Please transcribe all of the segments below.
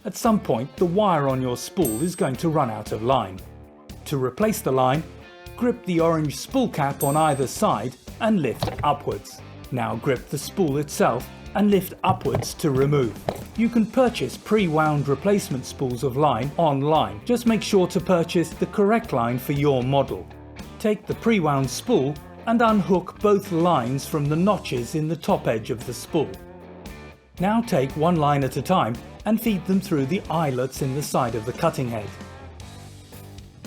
at some point the wire on your spool is going to run out of line. To replace the line, grip the orange spool cap on either side and lift upwards. Now grip the spool itself and lift upwards to remove. You can purchase pre-wound replacement spools of line online. Just make sure to purchase the correct line for your model. Take the pre-wound spool and unhook both lines from the notches in the top edge of the spool. Now take one line at a time and feed them through the eyelets in the side of the cutting head.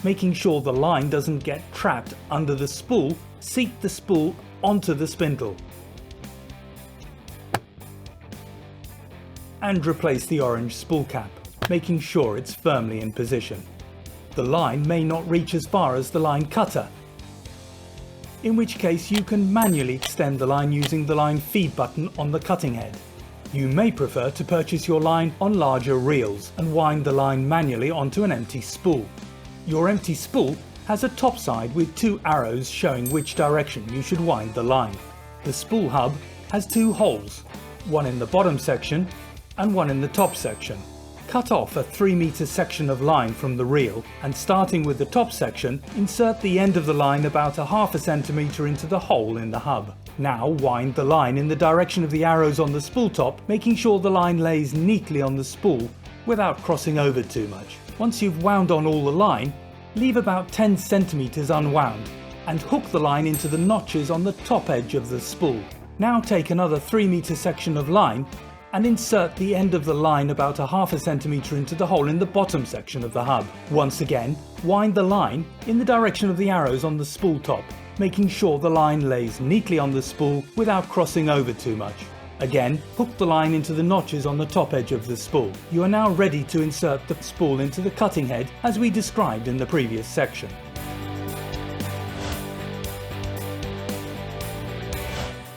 Making sure the line doesn't get trapped under the spool, seat the spool onto the spindle. And replace the orange spool cap, making sure it's firmly in position. The line may not reach as far as the line cutter, in which case you can manually extend the line using the line feed button on the cutting head. You may prefer to purchase your line on larger reels and wind the line manually onto an empty spool. Your empty spool has a top side with two arrows showing which direction you should wind the line. The spool hub has two holes, one in the bottom section and one in the top section. Cut off a 3-meter section of line from the reel and, starting with the top section, insert the end of the line about a half a centimeter into the hole in the hub. Now wind the line in the direction of the arrows on the spool top, making sure the line lays neatly on the spool without crossing over too much. Once you've wound on all the line, leave about 10 centimeters unwound and hook the line into the notches on the top edge of the spool. Now take another 3-meter section of line and insert the end of the line about a half a centimeter into the hole in the bottom section of the hub. Once again, wind the line in the direction of the arrows on the spool top, making sure the line lays neatly on the spool without crossing over too much. Again, hook the line into the notches on the top edge of the spool. You are now ready to insert the spool into the cutting head as we described in the previous section.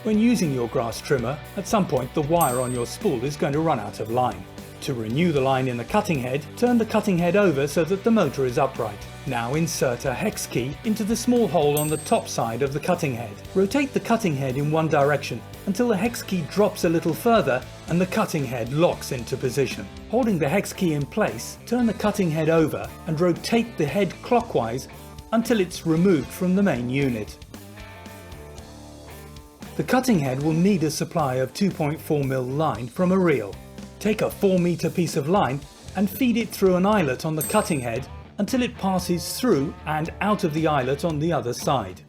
When using your grass trimmer, at some point the wire on your spool is going to run out of line. To renew the line in the cutting head, turn the cutting head over so that the motor is upright. Now insert a hex key into the small hole on the top side of the cutting head. Rotate the cutting head in one direction until the hex key drops a little further and the cutting head locks into position. Holding the hex key in place, turn the cutting head over and rotate the head clockwise until it's removed from the main unit. The cutting head will need a supply of 2.4mm line from a reel. Take a 4-meter piece of line and feed it through an eyelet on the cutting head until it passes through and out of the eyelet on the other side.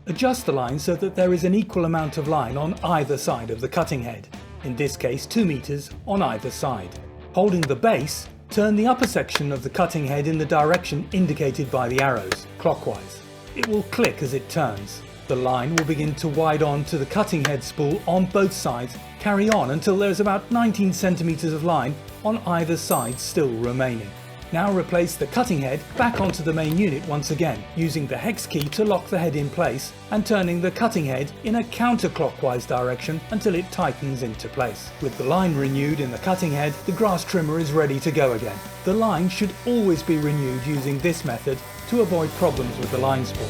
Adjust the line so that there is an equal amount of line on either side of the cutting head, in this case 2 meters on either side. Holding the base, turn the upper section of the cutting head in the direction indicated by the arrows, clockwise. It will click as it turns. The line will begin to wide on to the cutting head spool on both sides. Carry on until there is about 19 centimeters of line on either side still remaining. Now replace the cutting head back onto the main unit once again, using the hex key to lock the head in place and turning the cutting head in a counterclockwise direction until it tightens into place. With the line renewed in the cutting head, the grass trimmer is ready to go again. The line should always be renewed using this method to avoid problems with the line spool.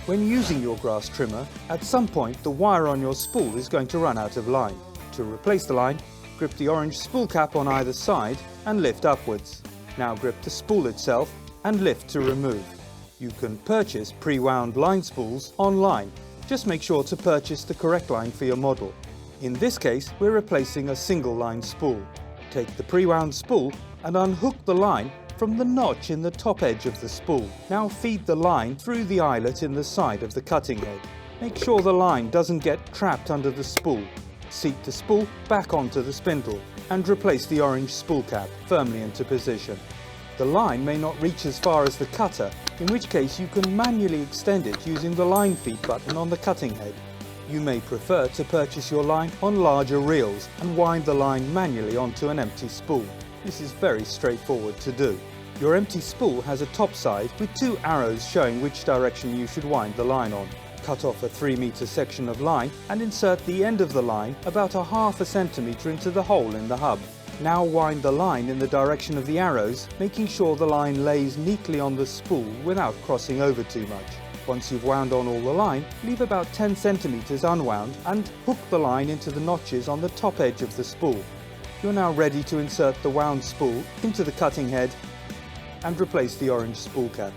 When using your grass trimmer, at some point the wire on your spool is going to run out of line. To replace the line, grip the orange spool cap on either side and lift upwards. Now grip the spool itself and lift to remove. You can purchase pre-wound line spools online. Just make sure to purchase the correct line for your model. In this case, we're replacing a single line spool. Take the pre-wound spool and unhook the line from the notch in the top edge of the spool. Now feed the line through the eyelet in the side of the cutting head. Make sure the line doesn't get trapped under the spool. Seat the spool back onto the spindle and replace the orange spool cap firmly into position. The line may not reach as far as the cutter, in which case you can manually extend it using the line feed button on the cutting head. You may prefer to purchase your line on larger reels and wind the line manually onto an empty spool. This is very straightforward to do. Your empty spool has a top side with two arrows showing which direction you should wind the line on. Cut off a 3-meter section of line and insert the end of the line about a half a centimeter into the hole in the hub. Now wind the line in the direction of the arrows, making sure the line lays neatly on the spool without crossing over too much. Once you've wound on all the line, leave about 10 centimeters unwound and hook the line into the notches on the top edge of the spool. You're now ready to insert the wound spool into the cutting head and replace the orange spool cap.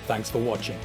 Thanks for watching.